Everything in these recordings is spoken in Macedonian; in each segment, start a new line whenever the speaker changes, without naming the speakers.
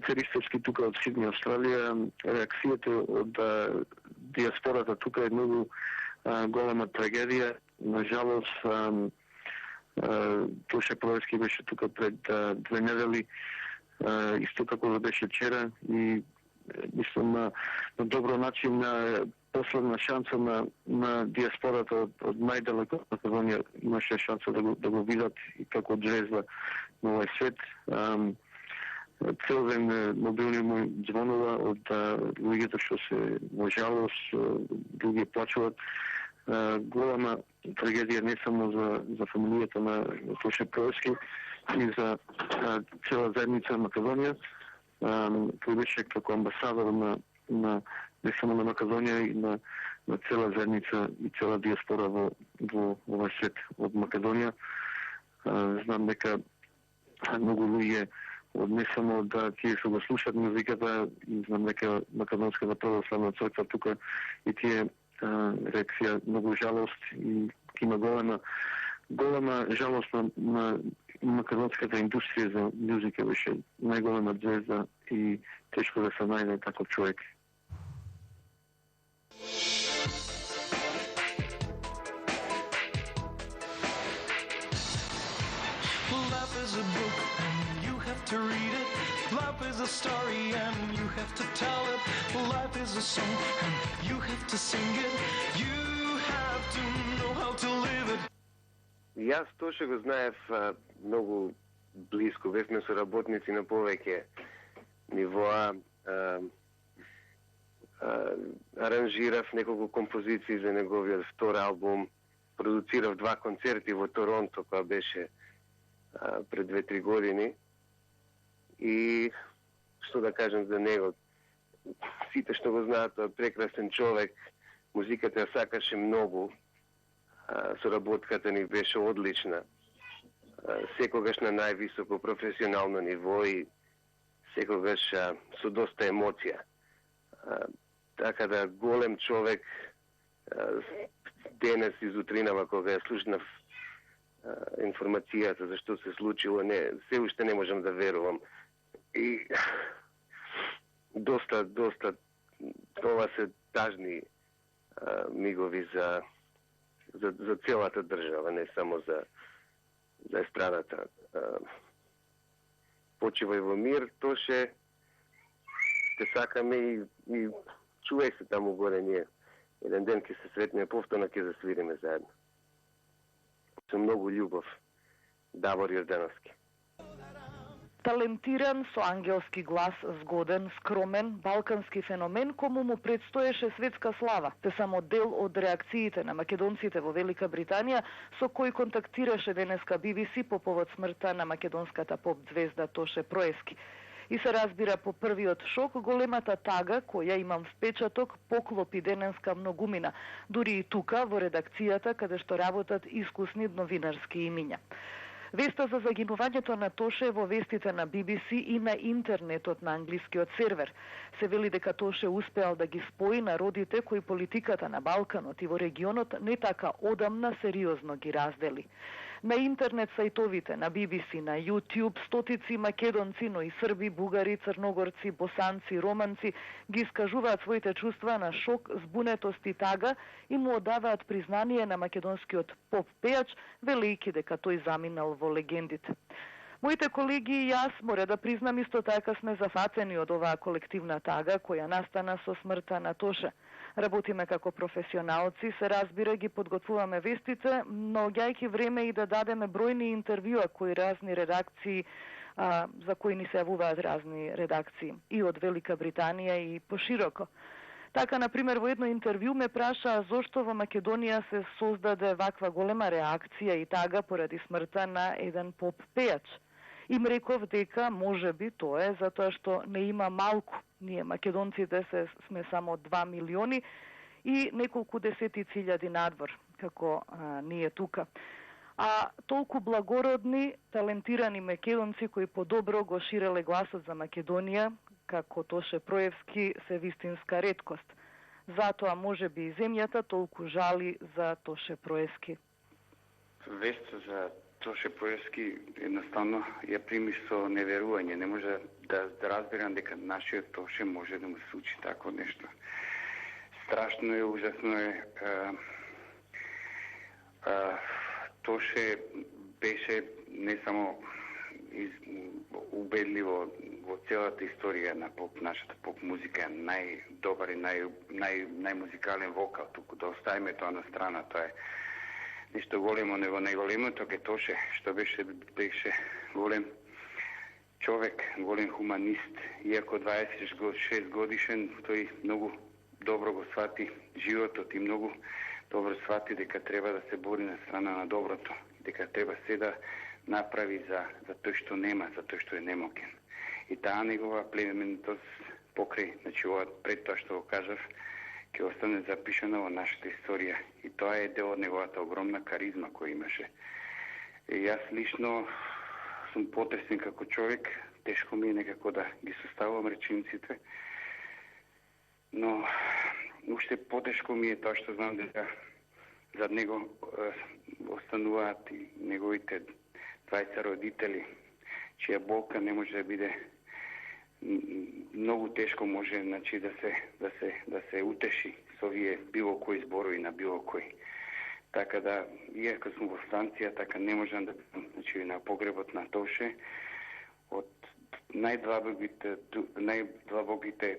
специјалистички тука од Сидни, Австралија, реакцијата од диаспората тука е многу голема трагедија. На жалост, Тоше Проевски беше тука пред 2 недели, исто како беше вчера, и мислам на добро начин на последна шанса на диаспората од најдалеко од Македонија имаше шанса да го видат и како звезда на овој свет. Цел ден мобилни му звонува од луѓето што се во жалост, други плачуват. Голема трагедија не само за фамилијата на Тоше Проевски и за цела заедница Македонија. Тој беше како амбасадор на не само на Македонија и на цела заедница и цела диаспора во овој свет од Македонија. Знам дека многу луѓе од не само да тие што го слушат музиката, и знам дека Македонската православна црква тука и тие реакција многу жалост и има голема жалост на македонската индустрија за музика. Беше најголема звезда и тешко да се најде таков човек.
Life is a book and you have to read it. Life is a story and you have to tell it. Life is a song and you have to sing it. You have to know how to live it.
Јас Тоше го знаев многу близко, бевме соработници на повеќе нивоа. Аранжирав неколку композиции за неговиот втор албум, продуцирав 2 концерти во Торонто, која беше пред 2-3 години. И што да кажем за него, сите што го знаат, тој е прекрасен човек, музиката ја сакаше многу, соработката ни беше одлична, секогаш на највисоко професионално ниво и секогаш со доста емоција. Така да голем човек, денес и зутринава кога ја слушнав информацијата за што се случило, се уште не можам да верувам. И доста това се тажни мигови за целата држава, не само за естрадата. Почивај во мир, Тоше, те сакаме и чувај се таму горе ние. Еден ден ќе се сретнеме повторно, ќе засвириме заедно. Со многу љубов, Давор Јордановски.
Талентиран, со ангелски глас, згоден, скромен, балкански феномен кому му предстоеше светска слава. Те само дел од реакциите на македонците во Велика Британија, со кои контактираше денеска BBC по повод смртта на македонската поп звезда Тоше Проевски. И се разбира по првиот шок големата тага, која имам впечаток, поклопи денеска многумина, дури и тука во редакцијата каде што работат искусни новинарски имиња. Веста за загинувањето на Тоше е во вестите на BBC и на интернетот на англискиот сервер. Се вели дека Тоше успеал да ги спои народите кои политиката на Балканот и во регионот не така одамна сериозно ги раздели. На интернет сајтовите на BBC, на YouTube, стотици македонци, но и срби, бугари, црногорци, босанци, романци ги искажуваат своите чувства на шок, збунетост и тага и му одаваат признание на македонскиот поп пејач, велејќи дека тој заминал во легендите. Моите колеги и јас, мора да признам, исто така сме зафацени од оваа колективна тага која настана со смртта на Тоше. Работиме како професионалци, се разбира, ги подготвуваме вестите, но ѓајќи време и да дадеме бројни интервјуа кои разни редакции, за кои ни се јавуваат разни редакции и од Велика Британија и пошироко. Така, например, во едно интервју ме праша зошто во Македонија се создаде ваква голема реакција и тага поради смртта на еден поп пејач. Им реков дека можеби тоа е затоа што не има малку. Ние македонците сме само 2 милиони и неколку десетици илјади надвор, како ние тука. А толку благородни, талентирани македонци кои подобро го ширеле гласот за Македонија, како Тоше Проевски, се вистинска реткост. Затоа можеби и земјата толку жали за Тоше Проевски.
Вест за Тоше Проевски едноставно ја прими со неверување. Не може да разберам дека нашиот Тоше може да му се случи такво нешто. Страшно е, ужасно е. Тоше беше не само убедливо во целата историја на нашата поп музика, најдобар и најмузикален вокал. Туку да оставиме тоа на страна, тоа е нешто големо, него најголемото ке Тоше, што беше голем човек, голем хуманист. Иако 26 годишен, тој многу добро го свати животот и многу добро свати дека треба да се бори на страна на доброто, дека треба се да направи за тој што нема, за тој што е немокен. И таа негова племенитост покрај, значи пред тоа што го кажав, ќе остане запишано во нашата историја. И тоа е дел од неговата огромна каризма која имаше. И јас лично сум потресен како човек, тешко ми е некако да ги составувам речениците, но уште потешко ми е тоа што знам дека зад него остануваат и неговите 20 родители, чија болка не може да биде многу тешко може, значи да се утеши со овие било кои зборови на било кој. Така да, иако сум во Франција, така не можам да, значи на погребот на Тоше, од најдлабоките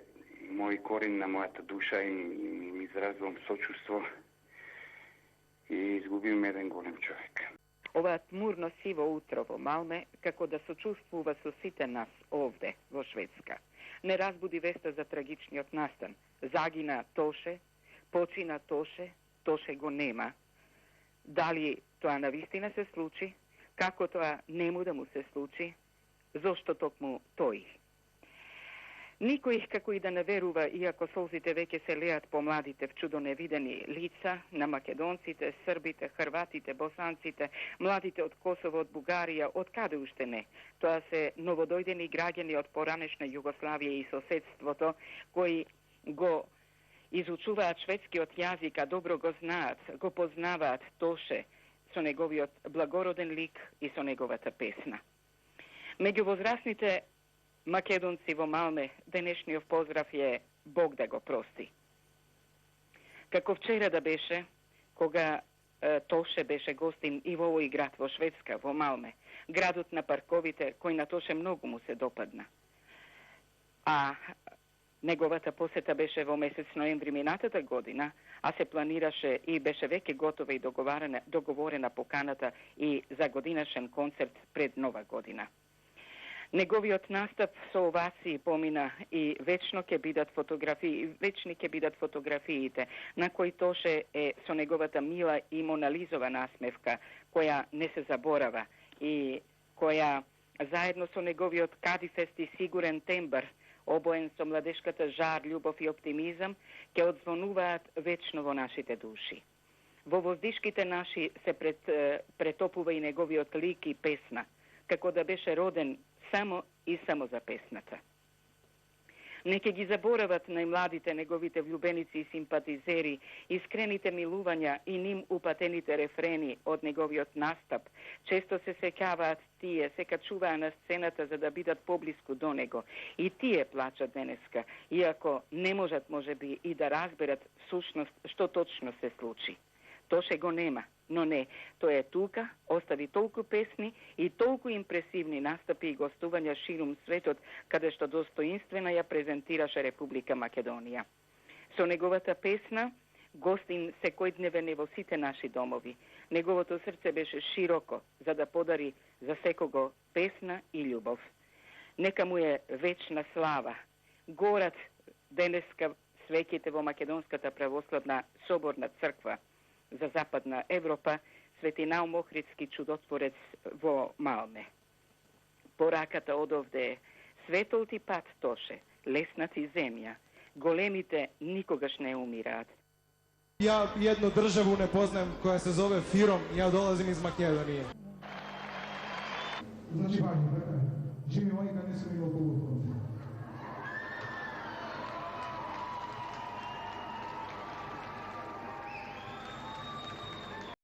мои корени на мојата душа им изразвам сочувство и изгубим еден голем човек.
Ова тмурно сиво утро во Малме, како да сочувствува со сите нас овде, во Шведска, не разбуди веста за трагичниот настан. Загина Тоше, почина Тоше, Тоше го нема. Дали тоа навистина се случи? Како тоа нему да му се случи? Зошто токму тој? Никој како и да не верува, иако солзите веќе се леат по младите вчудо невидени лица на македонците, србите, хрватите, босанците, младите од Косово, од Бугарија, од каде уште не. Тоа се новодојдени граѓани од поранешна Југославија и соседството, кои го изучуваат шведскиот јазик, а добро го знаат, го познаваат Тоше со неговиот благороден лик и со неговата песна. Меѓу возрастните македонци во Малме, денешниот поздрав е Бог да го прости. Како вчера да беше, кога Тоше беше гостин и во овој град во Шведска, во Малме, градот на парковите, кој на Тоше многу му се допадна. А неговата посета беше во месец ноември минатата година, а се планираше и беше веќе готова и договорена поканата и за годинашен концерт пред Нова година. Неговиот настап со овации помина и вечни ќе бидат фотографиите на кои Тоше е со неговата мила и монализова насмевка, која не се заборава и која заедно со неговиот кадифест и сигурен тембр, обоен со младешката жар, љубов и оптимизам, ќе одзвонуваат вечно во нашите души. Во воздишките наши се претопува и неговиот лик и песна, како да беше роден само и само за песната. Не ќе ги заборават најмладите неговите влюбеници и симпатизери, искрените милувања и ним упатените рефрени од неговиот настап. Често се сеќаваат тие, се качуваа на сцената за да бидат поблиску до него. И тие плачат денеска, иако не можат можеби и да разберат сушност што точно се случи. Тоше го нема, но не, тој е тука, остави толку песни и толку импресивни настапи и гостувања ширум светот, каде што достоинствена ја презентираше Република Македонија. Со неговата песна гостин секојдневен во сите наши домови. Неговото срце беше широко, за да подари за секого песна и љубов. Нека му е вечна слава. Горат денеска свеќите во Македонската православна соборна црква за Западна Европа, Свети Наум Охридски чудотворец во Малме. Пораката одовде е: светол ти пат, Тоше, лесна ти земја, големите никогаш не умираат.
Ја едну државу не познаем која се зове Фиром, ја долазим из Македонија.
Значи, Вања, живи мојка не сум имал повод.